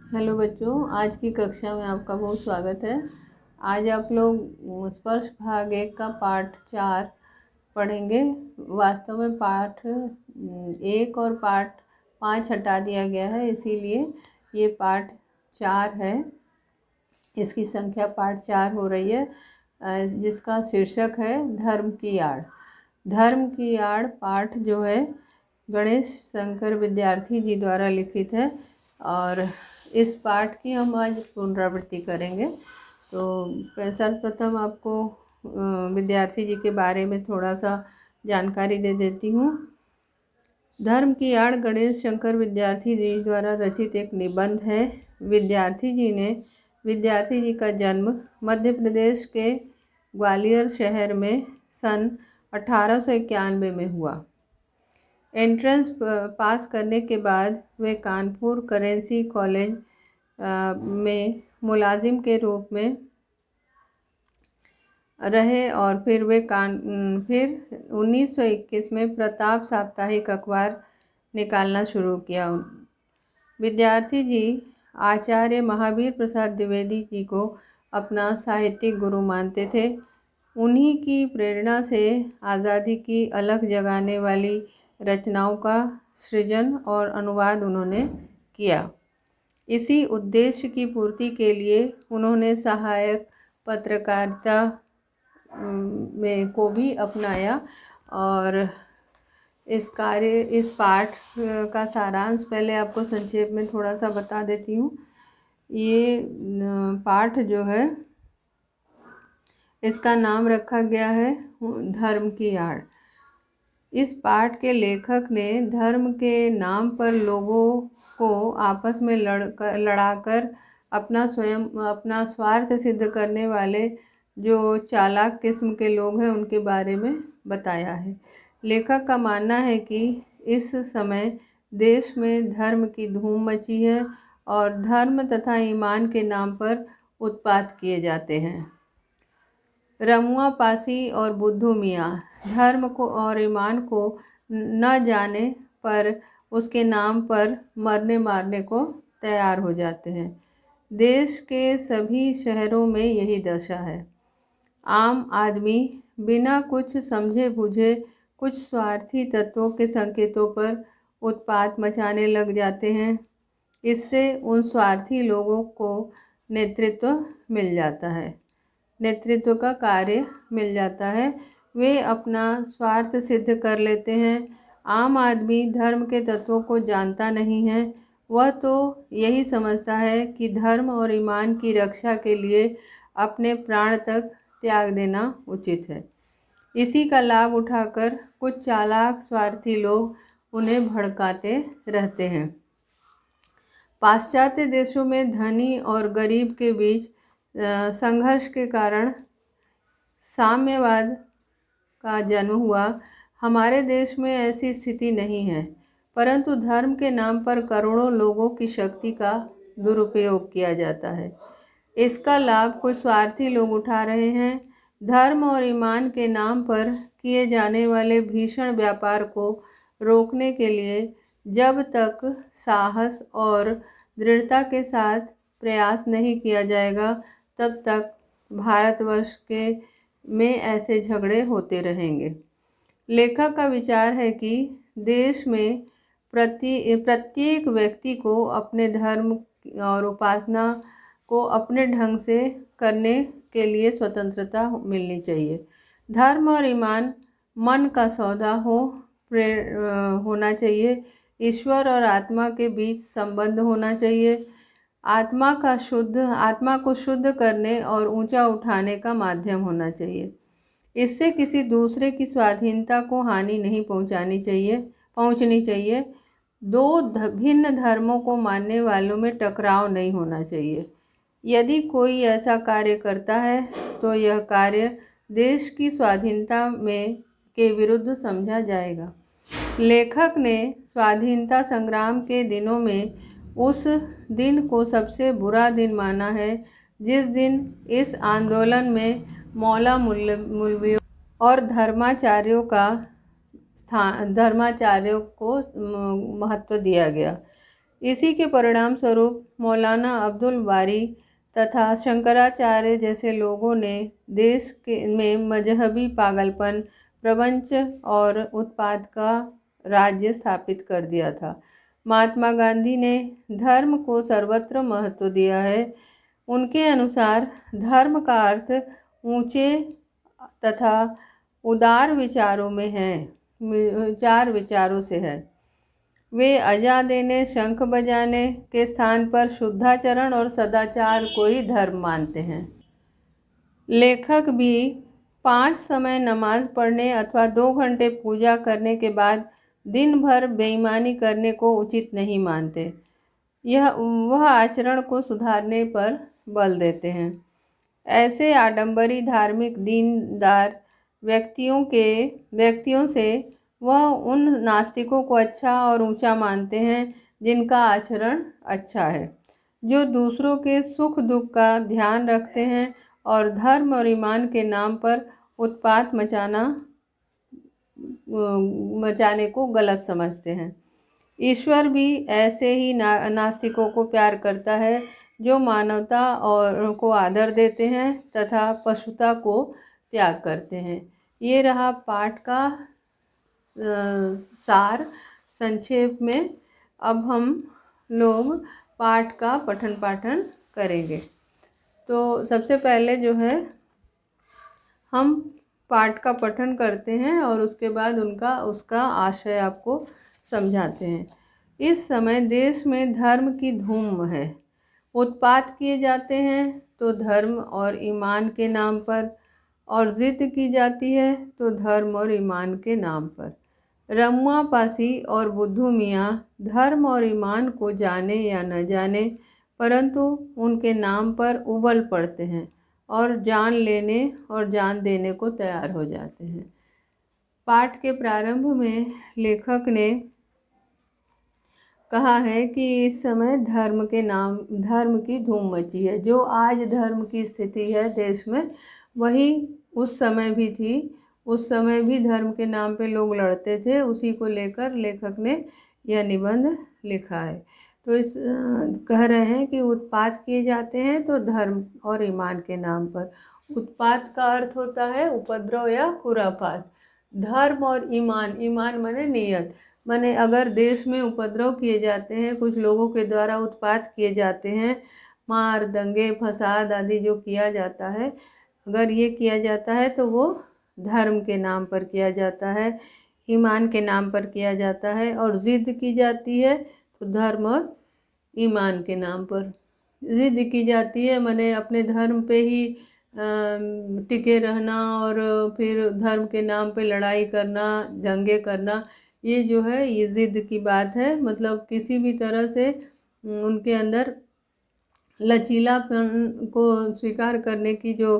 Hello बच्चों, आज की कक्षा में आपका बहुत स्वागत है। आज आप लोग स्पर्श भाग 1 का पाठ 4 पढ़ेंगे। वास्तव में पाठ 1 और पाठ 5 हटा दिया गया है, इसीलिए ये पाठ 4 है। इसकी संख्या पाठ 4 हो रही है, जिसका शीर्षक है धर्म की आड़। धर्म की आड़ पाठ जो है गणेश शंकर विद्यार्थी जी द्वारा लिखित है और इस पाठ की हम आज पुनरावृत्ति करेंगे। तो सर्वप्रथम आपको विद्यार्थी जी के बारे में थोड़ा सा जानकारी दे देती हूँ। धर्म की आड़ गणेश शंकर विद्यार्थी जी द्वारा रचित एक निबंध है। विद्यार्थी जी का जन्म मध्य प्रदेश के ग्वालियर शहर में सन 1891 में हुआ। एंट्रेंस पास करने के बाद वे कानपुर करेंसी कॉलेज में मुलाजिम के रूप में रहे और फिर 1921 में प्रताप साप्ताहिक अखबार निकालना शुरू किया। विद्यार्थी जी आचार्य महावीर प्रसाद द्विवेदी जी को अपना साहित्यिक गुरु मानते थे। उन्हीं की प्रेरणा से आज़ादी की अलख जगाने वाली रचनाओं का सृजन और अनुवाद उन्होंने किया। इसी उद्देश्य की पूर्ति के लिए उन्होंने सहायक पत्रकारिता में को भी अपनाया और इस पाठ का सारांश पहले आपको संक्षेप में थोड़ा सा बता देती हूँ। ये पाठ जो है इसका नाम रखा गया है धर्म की आड़। इस पाठ के लेखक ने धर्म के नाम पर लोगों को आपस में लड़ाकर अपना स्वार्थ सिद्ध करने वाले जो चालाक किस्म के लोग हैं उनके बारे में बताया है। लेखक का मानना है कि इस समय देश में धर्म की धूम मची है और धर्म तथा ईमान के नाम पर उत्पात किए जाते हैं। रमुआ पासी और बुद्धू मियाँ धर्म को और ईमान को न जाने पर उसके नाम पर मरने मारने को तैयार हो जाते हैं। देश के सभी शहरों में यही दशा है। आम आदमी बिना कुछ समझे बूझे कुछ स्वार्थी तत्वों के संकेतों पर उत्पात मचाने लग जाते हैं। इससे उन स्वार्थी लोगों को नेतृत्व का कार्य मिल जाता है। वे अपना स्वार्थ सिद्ध कर लेते हैं। आम आदमी धर्म के तत्वों को जानता नहीं है। वह तो यही समझता है कि धर्म और ईमान की रक्षा के लिए अपने प्राण तक त्याग देना उचित है। इसी का लाभ उठाकर कुछ चालाक स्वार्थी लोग उन्हें भड़काते रहते हैं। पाश्चात्य देशों में धनी और गरीब के बीच संघर्ष के कारण साम्यवाद का जन्म हुआ। हमारे देश में ऐसी स्थिति नहीं है, परंतु धर्म के नाम पर करोड़ों लोगों की शक्ति का दुरुपयोग किया जाता है। इसका लाभ कुछ स्वार्थी लोग उठा रहे हैं। धर्म और ईमान के नाम पर किए जाने वाले भीषण व्यापार को रोकने के लिए जब तक साहस और दृढ़ता के साथ प्रयास नहीं किया जाएगा, तब तक भारतवर्ष में ऐसे झगड़े होते रहेंगे। लेखक का विचार है कि देश में प्रत्येक व्यक्ति को अपने धर्म और उपासना को अपने ढंग से करने के लिए स्वतंत्रता मिलनी चाहिए। धर्म और ईमान मन का सौदा होना चाहिए। ईश्वर और आत्मा के बीच संबंध होना चाहिए। आत्मा को शुद्ध करने और ऊंचा उठाने का माध्यम होना चाहिए। इससे किसी दूसरे की स्वाधीनता को हानि नहीं पहुंचनी चाहिए। दो भिन्न धर्मों को मानने वालों में टकराव नहीं होना चाहिए। यदि कोई ऐसा कार्य करता है तो यह कार्य देश की स्वाधीनता के विरुद्ध समझा जाएगा। लेखक ने स्वाधीनता संग्राम के दिनों में उस दिन को सबसे बुरा दिन माना है जिस दिन इस आंदोलन में मौला मौलवियों और धर्माचार्यों को महत्व दिया गया। इसी के परिणाम स्वरूप मौलाना अब्दुल बारी तथा शंकराचार्य जैसे लोगों ने देश में मजहबी पागलपन, प्रपंच और उत्पात का राज्य स्थापित कर दिया था। महात्मा गांधी ने धर्म को सर्वत्र महत्व दिया है। उनके अनुसार धर्म का अर्थ ऊंचे तथा उदार विचारों में है, चार विचारों से है। वे अजा देने, शंख बजाने के स्थान पर शुद्धाचरण और सदाचार को ही धर्म मानते हैं। लेखक भी 5 समय नमाज पढ़ने अथवा 2 घंटे पूजा करने के बाद दिन भर बेईमानी करने को उचित नहीं मानते। वह आचरण को सुधारने पर बल देते हैं। ऐसे आडंबरी धार्मिक दीनदार व्यक्तियों से वह उन नास्तिकों को अच्छा और ऊंचा मानते हैं जिनका आचरण अच्छा है, जो दूसरों के सुख दुख का ध्यान रखते हैं और धर्म और ईमान के नाम पर उत्पात मचाने को गलत समझते हैं। ईश्वर भी ऐसे ही नास्तिकों को प्यार करता है, जो मानवता और को आदर देते हैं तथा पशुता को त्याग करते हैं। ये रहा पाठ का सार संक्षेप में। अब हम लोग पाठ का पठन पाठन करेंगे। तो सबसे पहले जो है हम पाठ का पठन करते हैं और उसके बाद उसका आशय आपको समझाते हैं। इस समय देश में धर्म की धूम है। उत्पात किए जाते हैं तो धर्म और ईमान के नाम पर, और जिद की जाती है तो धर्म और ईमान के नाम पर। रमुआ पासी और बुद्धू मियाँ धर्म और ईमान को जाने या न जाने, परंतु उनके नाम पर उबल पड़ते हैं और जान लेने और जान देने को तैयार हो जाते हैं। पाठ के प्रारंभ में लेखक ने कहा है कि इस समय धर्म की धूम मची है। जो आज धर्म की स्थिति है देश में, वही उस समय भी थी। उस समय भी धर्म के नाम पे लोग लड़ते थे। उसी को लेकर लेखक ने यह निबंध लिखा है। तो कह रहे हैं कि उत्पात किए जाते हैं तो धर्म और ईमान के नाम पर। उत्पात का अर्थ होता है उपद्रव या खुरापात। धर्म और ईमान माने नियत, माने अगर देश में उपद्रव किए जाते हैं, कुछ लोगों के द्वारा उत्पात किए जाते हैं, मार दंगे फसाद आदि जो किया जाता है, अगर ये किया जाता है तो वो धर्म के नाम पर किया जाता है, ईमान के नाम पर किया जाता है। और जिद की जाती है तो धर्म और ईमान के नाम पर जिद की जाती है, माने अपने धर्म पे ही टिके रहना और फिर धर्म के नाम पे लड़ाई करना, दंगे करना, ये जो है ये जिद की बात है। मतलब किसी भी तरह से उनके अंदर लचीलापन को स्वीकार करने की जो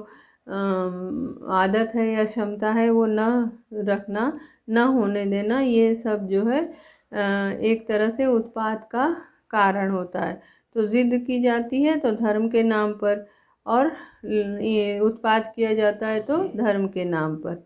आदत है या क्षमता है वो न रखना, न होने देना, ये सब जो है एक तरह से उत्पात का कारण होता है। तो जिद की जाती है तो धर्म के नाम पर, और ये उत्पात किया जाता है तो धर्म के नाम पर।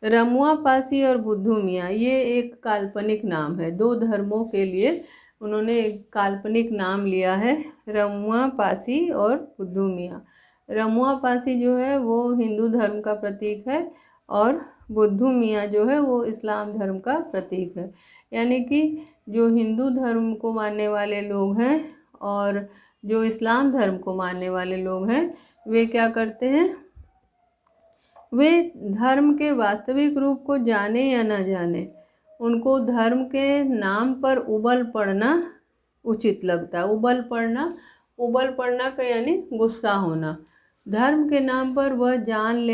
रमुआ पासी और बुद्धू मियाँ ये एक काल्पनिक नाम है। 2 धर्मों के लिए उन्होंने एक काल्पनिक नाम लिया है, रमुआ पासी और बुद्धू मियाँ। रमुआ पासी जो है वो हिंदू धर्म का प्रतीक है और बुद्धू मियाँ जो है वो इस्लाम धर्म का प्रतीक है। यानी कि जो हिंदू धर्म को मानने वाले लोग हैं और जो इस्लाम धर्म को मानने वाले लोग हैं, वे क्या करते हैं, वे धर्म के वास्तविक रूप को जाने या न जाने, उनको धर्म के नाम पर उबल पड़ना उचित लगता है। उबल पड़ना का यानी गुस्सा होना। धर्म के नाम पर वह जान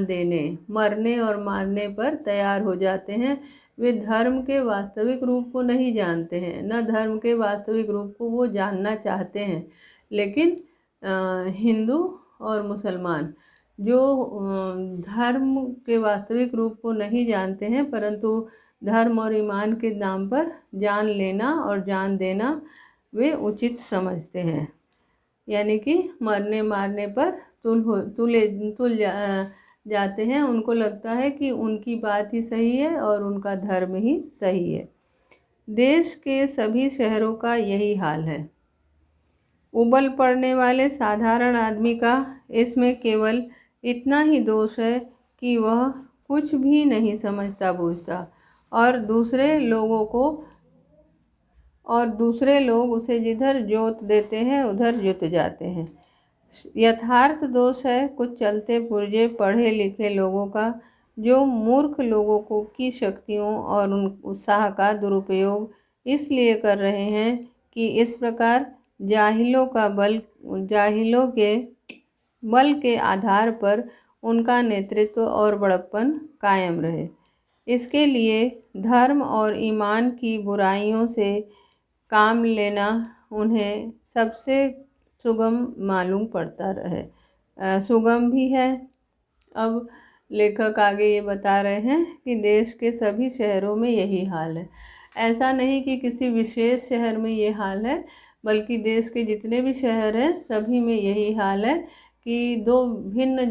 देने, मरने और मारने पर तैयार हो जाते हैं। वे धर्म के वास्तविक रूप को नहीं जानते हैं, न धर्म के वास्तविक रूप को वो जानना चाहते हैं। लेकिन हिंदू और मुसलमान जो धर्म के वास्तविक रूप को नहीं जानते हैं, परंतु धर्म और ईमान के नाम पर जान लेना और जान देना वे उचित समझते हैं। यानी कि मरने मारने पर तुल जाते हैं। उनको लगता है कि उनकी बात ही सही है और उनका धर्म ही सही है। देश के सभी शहरों का यही हाल है। उबल पड़ने वाले साधारण आदमी का इसमें केवल इतना ही दोष है कि वह कुछ भी नहीं समझता बूझता और दूसरे लोग उसे जिधर जोत देते हैं उधर जुत जाते हैं। यथार्थ दोष है कुछ चलते पुर्जे पढ़े लिखे लोगों का, जो मूर्ख लोगों को की शक्तियों और उन उत्साह का दुरुपयोग इसलिए कर रहे हैं कि इस प्रकार जाहिलों के बल के आधार पर उनका नेतृत्व और बड़प्पन कायम रहे। इसके लिए धर्म और ईमान की बुराइयों से काम लेना उन्हें सबसे सुगम मालूम पड़ता रहे। सुगम भी है। अब लेखक आगे ये बता रहे हैं कि देश के सभी शहरों में यही हाल है। ऐसा नहीं कि किसी विशेष शहर में ये हाल है, बल्कि देश के जितने भी शहर हैं सभी में यही हाल है कि दो भिन्न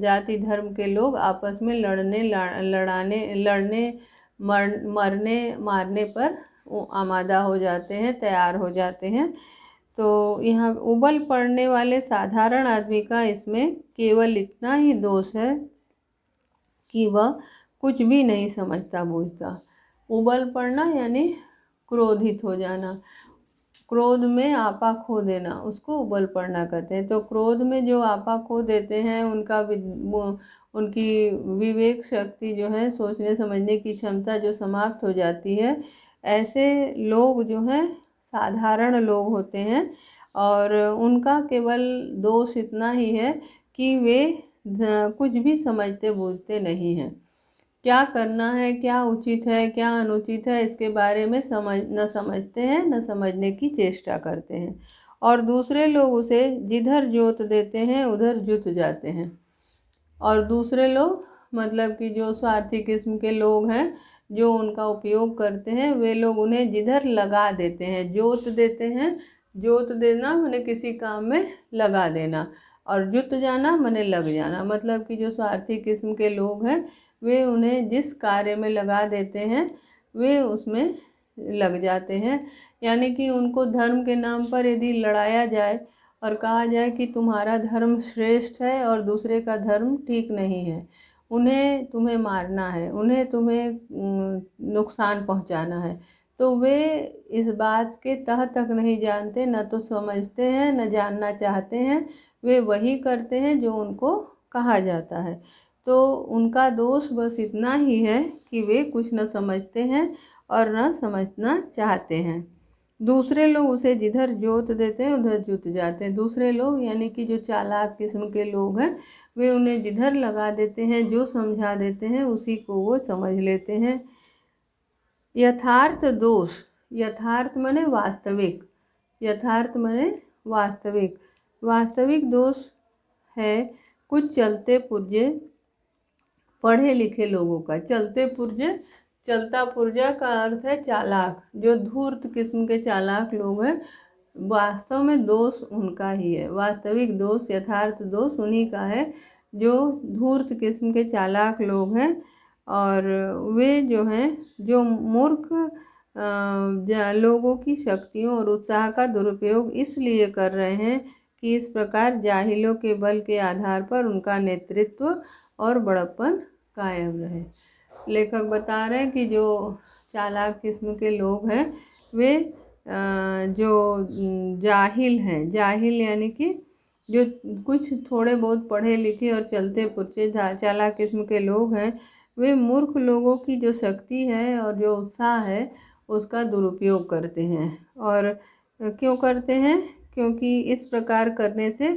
जाति धर्म के लोग आपस में मरने मारने पर आमादा हो जाते हैं, तैयार हो जाते हैं। तो यहाँ उबल पड़ने वाले साधारण आदमी का इसमें केवल इतना ही दोष है कि वह कुछ भी नहीं समझता बूझता। उबल पड़ना यानी क्रोधित हो जाना, क्रोध में आपा खो देना, उसको उबल पड़ना कहते हैं। तो क्रोध में जो आपा खो देते हैं उनकी विवेक शक्ति जो है, सोचने समझने की क्षमता जो समाप्त हो जाती है, ऐसे लोग जो हैं साधारण लोग होते हैं और उनका केवल दोष इतना ही है कि वे कुछ भी समझते बूझते नहीं हैं। क्या करना है, क्या उचित है, क्या अनुचित है, इसके बारे में न समझते हैं, न समझने की चेष्टा करते हैं और दूसरे लोग उसे जिधर जोत देते हैं उधर जुत जाते हैं। और दूसरे लोग मतलब कि जो स्वार्थी किस्म के लोग हैं, जो उनका उपयोग करते हैं, वे लोग उन्हें जिधर लगा देते हैं। जोत देते हैं, जोत देना माने किसी काम में लगा देना, और जुत जाना माने लग जाना। मतलब कि जो स्वार्थी किस्म के लोग हैं वे उन्हें जिस कार्य में लगा देते हैं वे उसमें लग जाते हैं। यानी कि उनको धर्म के नाम पर यदि लड़ाया जाए और कहा जाए कि तुम्हारा धर्म श्रेष्ठ है और दूसरे का धर्म ठीक नहीं है, उन्हें तुम्हें मारना है, उन्हें तुम्हें नुकसान पहुंचाना है, तो वे इस बात के तह तक नहीं जानते, न तो समझते हैं, न जानना चाहते हैं। वे वही करते हैं जो उनको कहा जाता है। तो उनका दोष बस इतना ही है कि वे कुछ न समझते हैं और न समझना चाहते हैं। दूसरे लोग उसे जिधर जोत देते हैं उधर जुत जाते हैं। दूसरे लोग यानी कि जो चालाक किस्म के लोग हैं, वे उन्हें जिधर लगा देते हैं, जो समझा देते हैं उसी को वो समझ लेते हैं। यथार्थ दोष, यथार्थ माने वास्तविक, यथार्थ माने वास्तविक, वास्तविक दोष है कुछ चलते पुर्जे पढ़े लिखे लोगों का। चलते पुर्जे, चलता पुर्जा का अर्थ है चालाक, जो धूर्त किस्म के चालाक लोग हैं, वास्तव में दोष उनका ही है। वास्तविक दोष, यथार्थ दोष उन्हीं का है जो धूर्त किस्म के चालाक लोग हैं। और वे जो हैं जो मूर्ख लोगों की शक्तियों और उत्साह का दुरुपयोग इसलिए कर रहे हैं कि इस प्रकार जाहिलों के बल के आधार पर उनका नेतृत्व और बड़प्पन कायम रहे। लेखक बता रहे हैं कि जो चालाक किस्म के लोग हैं वे जो जाहिल हैं, जाहिल यानी कि जो कुछ थोड़े बहुत पढ़े लिखे और चलते पुरचे चालाक किस्म के लोग हैं, वे मूर्ख लोगों की जो शक्ति है और जो उत्साह है उसका दुरुपयोग करते हैं। और क्यों करते हैं? क्योंकि इस प्रकार करने से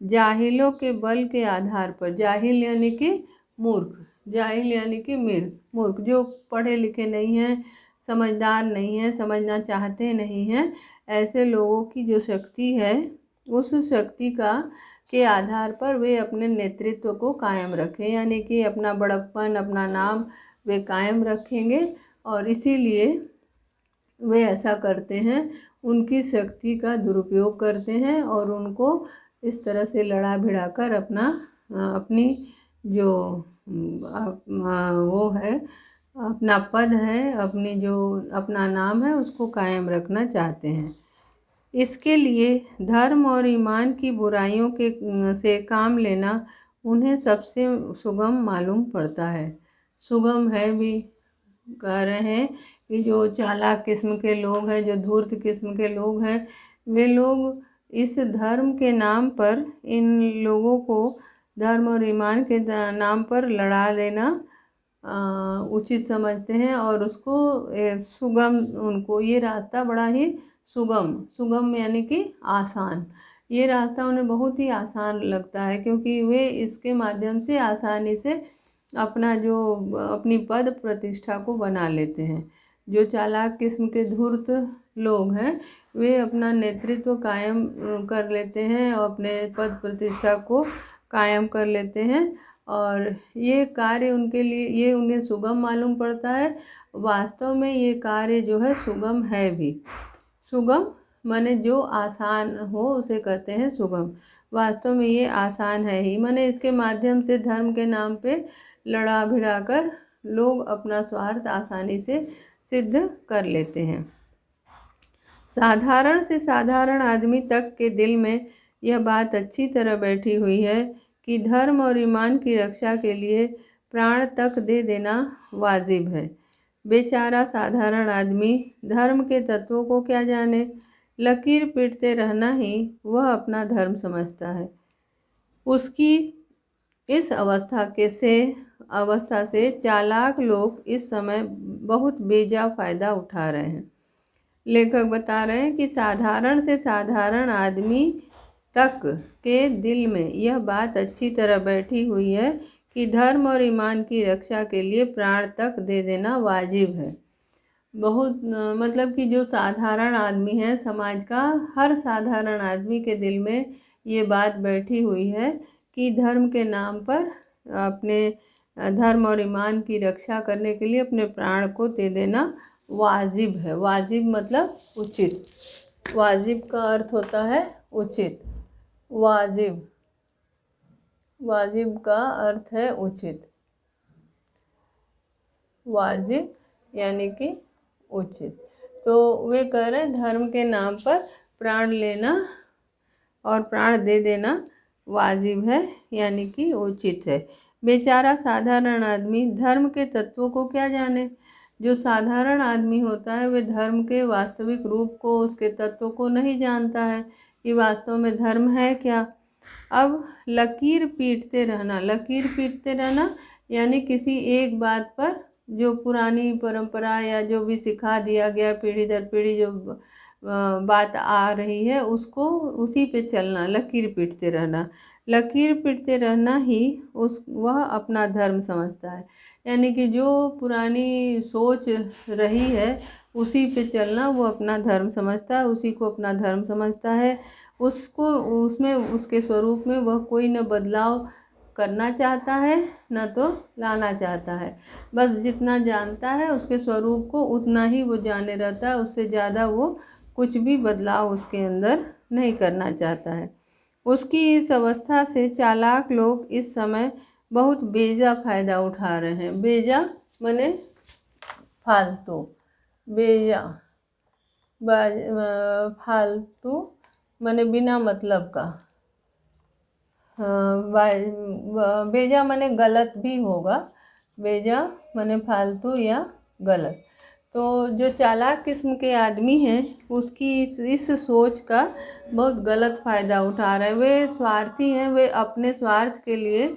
जाहिलों के बल के आधार पर, जाहिल यानी कि मूर्ख, जाहिल यानी कि मूर्ख, जो पढ़े लिखे नहीं हैं, समझदार नहीं हैं, समझना चाहते नहीं हैं, ऐसे लोगों की जो शक्ति है उस शक्ति के आधार पर वे अपने नेतृत्व को कायम रखें, यानी कि अपना बड़प्पन, अपना नाम वे कायम रखेंगे। और इसीलिए वे ऐसा करते हैं, उनकी शक्ति का दुरुपयोग करते हैं और उनको इस तरह से लड़ा भिड़ा कर अपनी जो वो है अपना पद है, अपनी जो अपना नाम है उसको कायम रखना चाहते हैं। इसके लिए धर्म और ईमान की बुराइयों के से काम लेना उन्हें सबसे सुगम मालूम पड़ता है। सुगम है भी कह रहे हैं कि जो चालाक किस्म के लोग हैं, जो धूर्त किस्म के लोग हैं, वे लोग इस धर्म के नाम पर इन लोगों को धर्म और ईमान के नाम पर लड़ा लेना उचित समझते हैं और उसको सुगम, उनको ये रास्ता बड़ा ही सुगम यानी कि आसान, ये रास्ता उन्हें बहुत ही आसान लगता है, क्योंकि वे इसके माध्यम से आसानी से अपनी पद प्रतिष्ठा को बना लेते हैं। जो चालाक किस्म के धूर्त लोग हैं वे अपना नेतृत्व कायम कर लेते हैं और अपने पद प्रतिष्ठा को कायम कर लेते हैं, और ये कार्य उनके लिए, ये उन्हें सुगम मालूम पड़ता है। वास्तव में ये कार्य जो है सुगम है भी। सुगम माने जो आसान हो उसे कहते हैं सुगम। वास्तव में ये आसान है ही, माने इसके माध्यम से धर्म के नाम पे लड़ा भिड़ा कर लोग अपना स्वार्थ आसानी से सिद्ध कर लेते हैं। साधारण से साधारण आदमी तक के दिल में यह बात अच्छी तरह बैठी हुई है कि धर्म और ईमान की रक्षा के लिए प्राण तक दे देना वाजिब है। बेचारा साधारण आदमी धर्म के तत्वों को क्या जाने, लकीर पीटते रहना ही वह अपना धर्म समझता है। उसकी इस अवस्था से चालाक लोग इस समय बहुत बेजा फायदा उठा रहे हैं। लेखक बता रहे हैं कि साधारण से साधारण आदमी तक के दिल में यह बात अच्छी तरह बैठी हुई है कि धर्म और ईमान की रक्षा के लिए प्राण तक दे देना वाजिब है। बहुत मतलब कि जो साधारण आदमी है, समाज का हर साधारण आदमी के दिल में ये बात बैठी हुई है कि धर्म के नाम पर अपने धर्म और ईमान की रक्षा करने के लिए अपने प्राण को दे देना वाजिब है। वाजिब मतलब उचित। वाजिब का अर्थ होता है उचित। वाजिब, वाजिब का अर्थ है उचित। वाजिब यानी कि उचित। तो वे कह रहे हैं धर्म के नाम पर प्राण लेना और प्राण दे देना वाजिब है, यानी कि उचित है। बेचारा साधारण आदमी धर्म के तत्वों को क्या जाने। जो साधारण आदमी होता है वे धर्म के वास्तविक रूप को, उसके तत्वों को नहीं जानता है कि वास्तव में धर्म है क्या। अब लकीर पीटते रहना यानी किसी एक बात पर जो पुरानी परंपरा या जो भी सिखा दिया गया पीढ़ी दर पीढ़ी जो बात आ रही है उसको उसी पे चलना, लकीर पीटते रहना ही वह अपना धर्म समझता है। यानी कि जो पुरानी सोच रही है उसी पे चलना वो अपना धर्म समझता है, उसी को अपना धर्म समझता है। उसको उसमें उसके स्वरूप में वह कोई न बदलाव करना चाहता है न तो लाना चाहता है। बस जितना जानता है उसके स्वरूप को उतना ही वो जाने रहता है, उससे ज़्यादा वो कुछ भी बदलाव उसके अंदर नहीं करना चाहता है। उसकी इस अवस्था से चालाक लोग इस समय बहुत बेजा फायदा उठा रहे हैं। बेजा माने फालतू, बेजा फालतू माने बिना मतलब का। बेजा माने गलत भी होगा, बेजा माने फालतू या गलत। तो जो चालाक किस्म के आदमी हैं उसकी इस सोच का बहुत गलत फ़ायदा उठा रहे हैं। वे स्वार्थी हैं, वे अपने स्वार्थ के लिए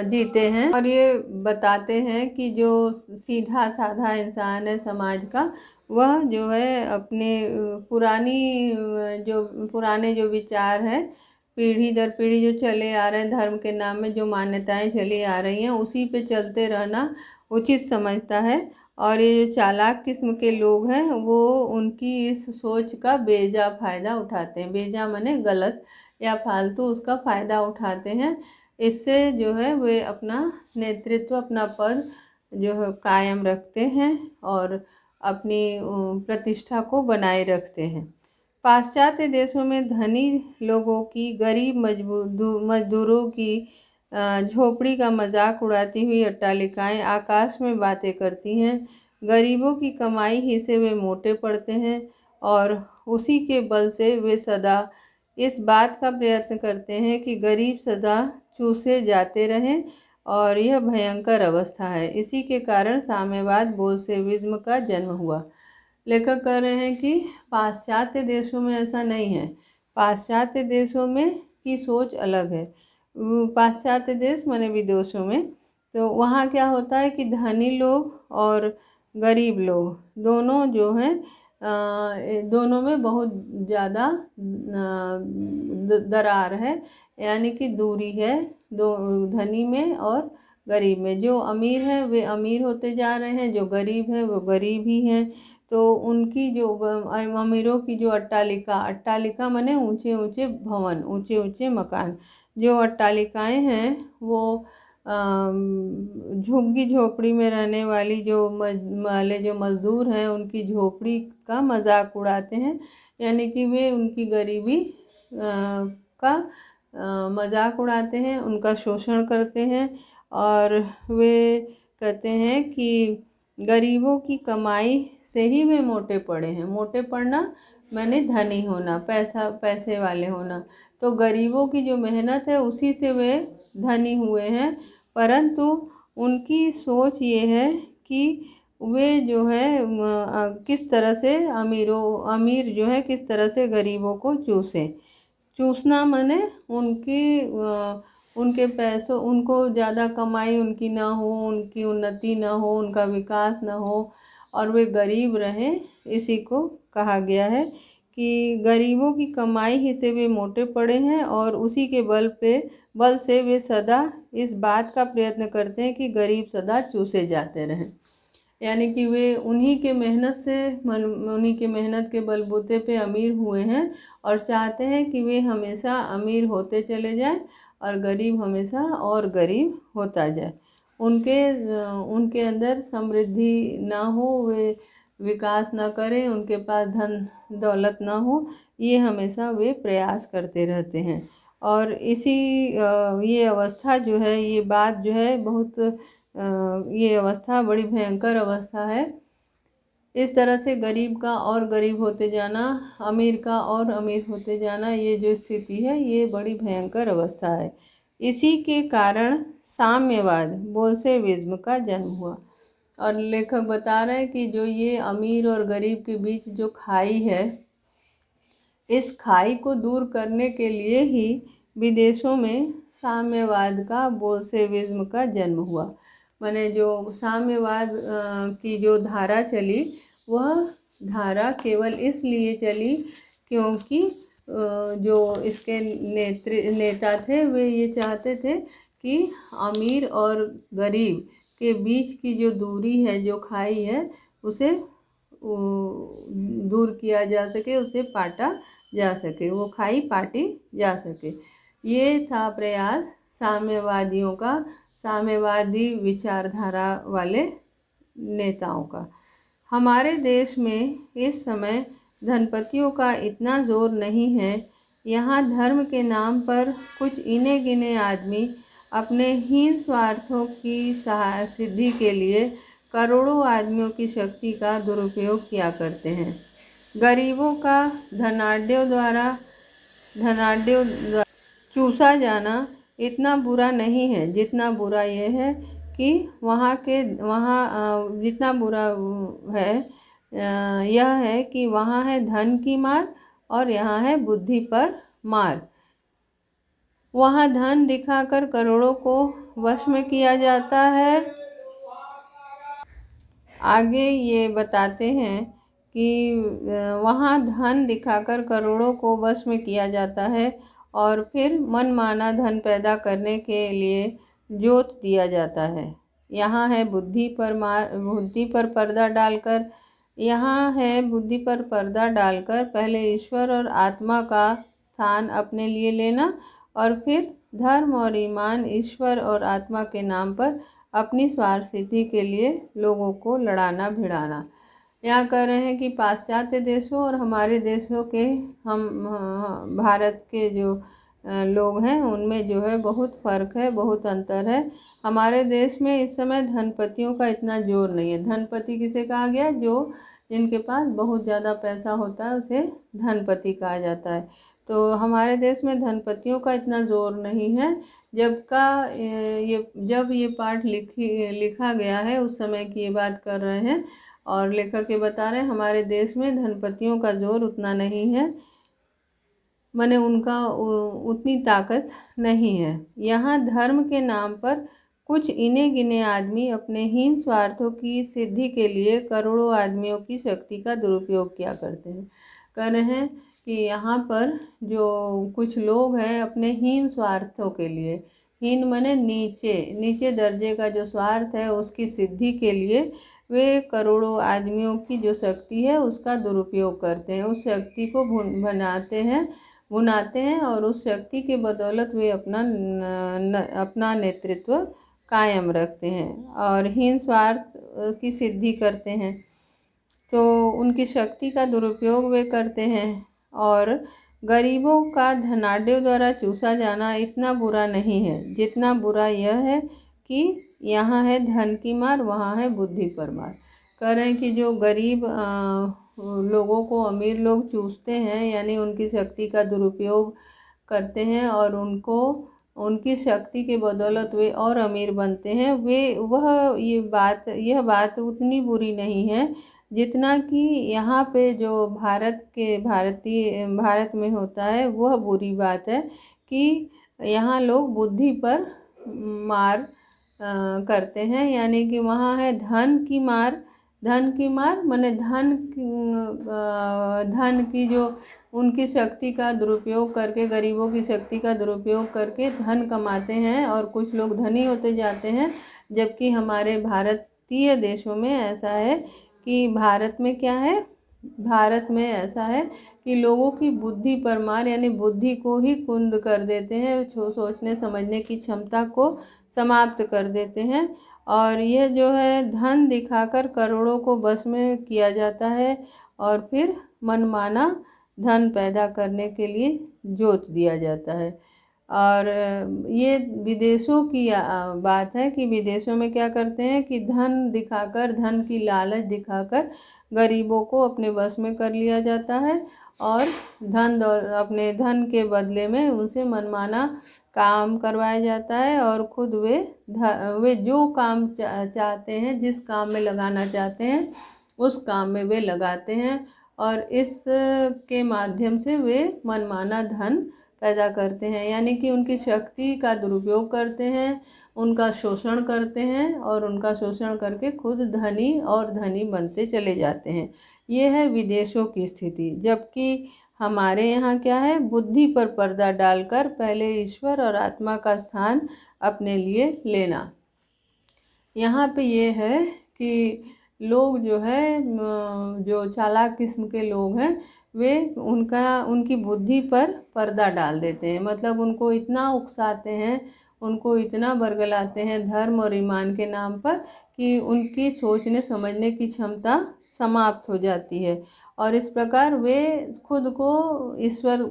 जीते हैं और ये बताते हैं कि जो सीधा साधा इंसान है समाज का, वह जो है अपने पुराने जो विचार हैं पीढ़ी दर पीढ़ी जो चले आ रहे हैं, धर्म के नाम में जो मान्यताएं चली आ रही हैं उसी पे चलते रहना उचित समझता है। और ये जो चालाक किस्म के लोग हैं वो उनकी इस सोच का बेजा फ़ायदा उठाते हैं। बेजा माने गलत या फालतू, उसका फ़ायदा उठाते हैं। इससे जो है वे अपना नेतृत्व, अपना पद जो है कायम रखते हैं और अपनी प्रतिष्ठा को बनाए रखते हैं। पाश्चात्य देशों में धनी लोगों की गरीब मजदूरों की झोपड़ी का मजाक उड़ाती हुई अट्टालिकाएं आकाश में बातें करती हैं। गरीबों की कमाई ही से वे मोटे पड़ते हैं और उसी के बल से वे सदा इस बात का प्रयत्न करते हैं कि गरीब सदा चूसे जाते रहें, और यह भयंकर अवस्था है। इसी के कारण साम्यवाद बोल्शेविज्म का जन्म हुआ। लेखक कह रहे हैं कि पाश्चात्य देशों में ऐसा नहीं है। पाश्चात्य देशों में की सोच अलग है। पाश्चात्य देश माने विदेशों में, तो वहाँ क्या होता है कि धनी लोग और गरीब लोग दोनों जो हैं दोनों में बहुत ज़्यादा दरार है, यानी कि दूरी है दो धनी में और गरीब में। जो अमीर हैं वे अमीर होते जा रहे हैं, जो गरीब हैं वो गरीब ही हैं। तो उनकी जो अमीरों की जो अट्टालिका माने ऊंचे ऊंचे भवन, ऊंचे ऊंचे मकान, जो अट्टालिकाएं हैं वो झुग्गी झोपड़ी में रहने वाली जो मजदूर हैं उनकी झोपड़ी का मजाक उड़ाते हैं, यानी कि वे उनकी गरीबी का मजाक उड़ाते हैं, उनका शोषण करते हैं। और वे कहते हैं कि गरीबों की कमाई से ही वे मोटे पड़े हैं। मोटे पड़ना मैंने धनी होना, पैसे वाले होना। तो गरीबों की जो मेहनत है उसी से वे धनी हुए हैं, परंतु उनकी सोच ये है कि वे जो है किस तरह से अमीर जो है किस तरह से गरीबों को चूसना माने उनके पैसों, उनको ज़्यादा कमाई उनकी ना हो, उनकी उन्नति ना हो, उनका विकास ना हो और वे गरीब रहें। इसी को कहा गया है कि गरीबों की कमाई ही से वे मोटे पड़े हैं और उसी के बल से वे सदा इस बात का प्रयत्न करते हैं कि गरीब सदा चूसे जाते रहें, यानी कि वे उन्हीं के मेहनत के बलबूते पे अमीर हुए हैं और चाहते हैं कि वे हमेशा अमीर होते चले जाएं और गरीब हमेशा और गरीब होता जाए। उनके अंदर समृद्धि ना हो, वे विकास ना करें, उनके पास धन दौलत ना हो, ये हमेशा वे प्रयास करते रहते हैं। और ये अवस्था जो है, ये बात जो है बहुत ये अवस्था बड़ी भयंकर अवस्था है। इस तरह से गरीब का और गरीब होते जाना, अमीर का और अमीर होते जाना, ये जो स्थिति है ये बड़ी भयंकर अवस्था है। इसी के कारण साम्यवाद बोल्शेविज्म का जन्म हुआ। और लेखक बता रहे हैं कि जो ये अमीर और गरीब के बीच जो खाई है, इस खाई को दूर करने के लिए ही विदेशों में साम्यवाद का बोल्शेविज्म का जन्म हुआ। माने जो साम्यवाद की जो धारा चली, वह धारा केवल इसलिए चली क्योंकि जो इसके नेता थे वे ये चाहते थे कि अमीर और गरीब के बीच की जो दूरी है, जो खाई है, उसे दूर किया जा सके, उसे पाटा जा सके, वो खाई पाटी जा सके। ये था प्रयास साम्यवादियों का, साम्यवादी विचारधारा वाले नेताओं का। हमारे देश में इस समय धनपतियों का इतना जोर नहीं है। यहाँ धर्म के नाम पर कुछ इने गिने आदमी अपने हीन स्वार्थों की सिद्धि के लिए करोड़ों आदमियों की शक्ति का दुरुपयोग किया करते हैं। गरीबों का धनाढ्यों द्वारा चूसा जाना इतना बुरा नहीं है जितना बुरा यह है कि जितना बुरा है यह है कि वहाँ है धन की मार और यहाँ है बुद्धि पर मार। वहाँ धन दिखाकर करोड़ों को वश में किया जाता है। आगे ये बताते हैं कि वहाँ धन दिखाकर करोड़ों को वश में किया जाता है और फिर मनमाना धन पैदा करने के लिए जोत दिया जाता है। यहाँ है बुद्धि पर पर्दा डालकर पहले ईश्वर और आत्मा का स्थान अपने लिए लेना और फिर धर्म और ईमान, ईश्वर और आत्मा के नाम पर अपनी स्वार्थ सिद्धि के लिए लोगों को लड़ाना भिड़ाना। यहाँ कह रहे हैं कि पाश्चात्य देशों और हमारे देशों के भारत के जो लोग हैं उनमें जो है बहुत फ़र्क है, बहुत अंतर है। हमारे देश में इस समय धनपतियों का इतना जोर नहीं है। धनपति किसे कहा गया? जो जिनके पास बहुत ज़्यादा पैसा होता है उसे धनपति कहा जाता है। तो हमारे देश में धनपतियों का इतना जोर नहीं है। जब ये पाठ लिखा गया है उस समय की ये बात कर रहे हैं, और लेखक ये बता रहे हैं हमारे देश में धनपतियों का जोर उतना नहीं है, माने उनका उतनी ताकत नहीं है। यहाँ धर्म के नाम पर कुछ इने गिने आदमी अपने हीन स्वार्थों की सिद्धि के लिए करोड़ों आदमियों की शक्ति का दुरुपयोग किया करते हैं। कह रहे हैं कि यहाँ पर जो कुछ लोग हैं अपने हीन स्वार्थों के लिए, हीन माने नीचे नीचे दर्जे का जो स्वार्थ है उसकी सिद्धि के लिए वे करोड़ों आदमियों की जो शक्ति है उसका दुरुपयोग करते हैं। उस शक्ति को भुनाते हैं और उस शक्ति के बदौलत वे अपना नेतृत्व कायम रखते हैं और हीन स्वार्थ की सिद्धि करते हैं। तो उनकी शक्ति का दुरुपयोग वे करते हैं। और गरीबों का धनाढ्यों द्वारा चूसा जाना इतना बुरा नहीं है जितना बुरा यह है कि यहाँ है धन की मार, वहाँ है बुद्धि पर मार। कह रहे हैं कि जो गरीब लोगों को अमीर लोग चूसते हैं, यानी उनकी शक्ति का दुरुपयोग करते हैं और उनकी शक्ति के बदौलत वे और अमीर बनते हैं, यह बात उतनी बुरी नहीं है जितना कि यहाँ पे जो भारत में होता है वह बुरी बात है कि यहाँ लोग बुद्धि पर मार करते हैं। यानी कि वहाँ है धन की मार माने धन की जो उनकी शक्ति का दुरुपयोग करके, गरीबों की शक्ति का दुरुपयोग करके धन कमाते हैं और कुछ लोग धनी होते जाते हैं। जबकि हमारे भारतीय देशों में ऐसा है कि भारत में ऐसा है कि लोगों की बुद्धि पर मार, यानी बुद्धि को ही कुंद कर देते हैं, सोचने समझने की क्षमता को समाप्त कर देते हैं। और यह जो है धन दिखाकर करोड़ों को बस में किया जाता है और फिर मनमाना धन पैदा करने के लिए जोत दिया जाता है। और ये विदेशों की बात है कि विदेशों में क्या करते हैं कि धन की लालच दिखाकर गरीबों को अपने वश में कर लिया जाता है और अपने धन के बदले में उनसे मनमाना काम करवाया जाता है और खुद वे जो काम चाहते हैं, जिस काम में लगाना चाहते हैं उस काम में वे लगाते हैं और इस के माध्यम से वे मनमाना धन पैदा करते हैं। यानी कि उनकी शक्ति का दुरुपयोग करते हैं, उनका शोषण करते हैं और उनका शोषण करके खुद धनी बनते चले जाते हैं। ये है विदेशों की स्थिति। जबकि हमारे यहाँ क्या है, बुद्धि पर पर्दा डालकर पहले ईश्वर और आत्मा का स्थान अपने लिए लेना। यहाँ पे ये है कि लोग जो है जो चालाक किस्म के लोग हैं वे उनकी बुद्धि पर पर्दा डाल देते हैं, मतलब उनको इतना उकसाते हैं, उनको इतना बरगलाते हैं धर्म और ईमान के नाम पर कि उनकी सोचने समझने की क्षमता समाप्त हो जाती है और इस प्रकार वे खुद को ईश्वर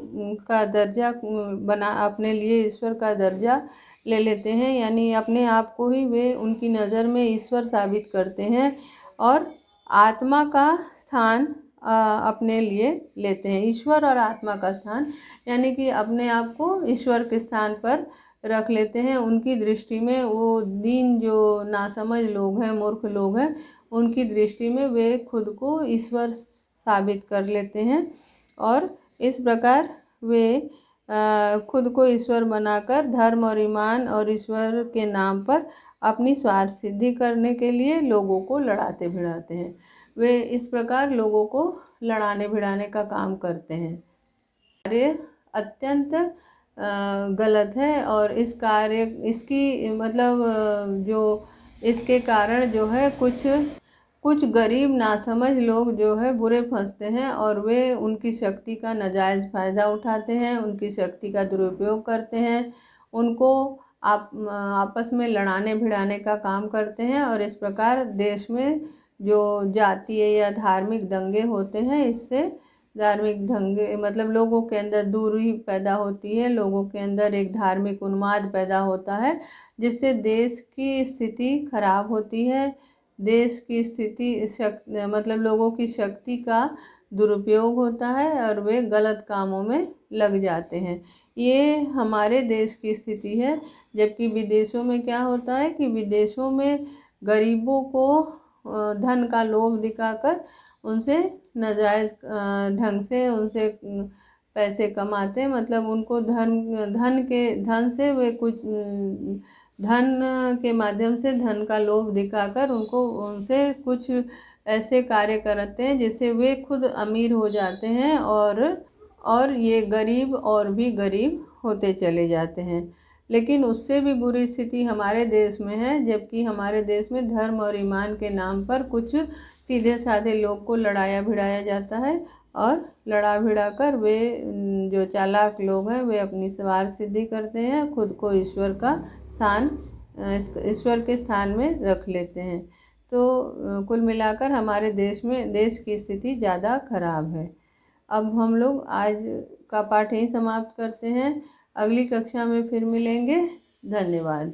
का दर्जा अपने लिए ईश्वर का दर्जा ले लेते हैं। यानी अपने आप को ही वे उनकी नज़र में ईश्वर साबित करते हैं और आत्मा का स्थान अपने लिए लेते हैं। ईश्वर और आत्मा का स्थान, यानी कि अपने आप को ईश्वर के स्थान पर रख लेते हैं। उनकी दृष्टि में वो जो नासमझ लोग हैं, मूर्ख लोग हैं, उनकी दृष्टि में वे खुद को ईश्वर साबित कर लेते हैं और इस प्रकार वे खुद को ईश्वर बनाकर धर्म और ईमान और ईश्वर के नाम पर अपनी स्वार्थ सिद्धि करने के लिए लोगों को लड़ाते भिड़ाते हैं। वे इस प्रकार लोगों को लड़ाने भिड़ाने का काम करते हैं। कार्य अत्यंत गलत है और इसकी मतलब जो इसके कारण जो है कुछ गरीब नासमझ लोग जो है बुरे फंसते हैं और वे उनकी शक्ति का नाजायज़ फ़ायदा उठाते हैं, उनकी शक्ति का दुरुपयोग करते हैं, उनको आपस में लड़ाने भिड़ाने का काम करते हैं और इस प्रकार देश में जो जातीय या धार्मिक दंगे होते हैं इससे धार्मिक दंगे, मतलब लोगों के अंदर दूरी पैदा होती है, लोगों के अंदर एक धार्मिक उन्माद पैदा होता है, जिससे देश की स्थिति खराब होती है। देश की स्थिति मतलब लोगों की शक्ति का दुरुपयोग होता है और वे गलत कामों में लग जाते हैं। ये हमारे देश की स्थिति है। जबकि विदेशों में क्या होता है कि विदेशों में गरीबों को धन का लोभ दिखाकर उनसे नाजायज़ ढंग से उनसे पैसे कमाते हैं। मतलब उनको धन से वे कुछ धन के माध्यम से धन का लोभ दिखाकर उनको उनसे कुछ ऐसे कार्य करते हैं जिससे वे खुद अमीर हो जाते हैं और ये गरीब और भी गरीब होते चले जाते हैं। लेकिन उससे भी बुरी स्थिति हमारे देश में है, जबकि हमारे देश में धर्म और ईमान के नाम पर कुछ सीधे साधे लोग को लड़ाया भिड़ाया जाता है और लड़ा भिड़ा कर वे जो चालाक लोग हैं वे अपनी स्वार्थ सिद्धि करते हैं, खुद को ईश्वर के स्थान में रख लेते हैं। तो कुल मिलाकर हमारे देश की स्थिति ज़्यादा खराब है। अब हम लोग आज का पाठ यहीं समाप्त करते हैं। अगली कक्षा में फिर मिलेंगे। धन्यवाद।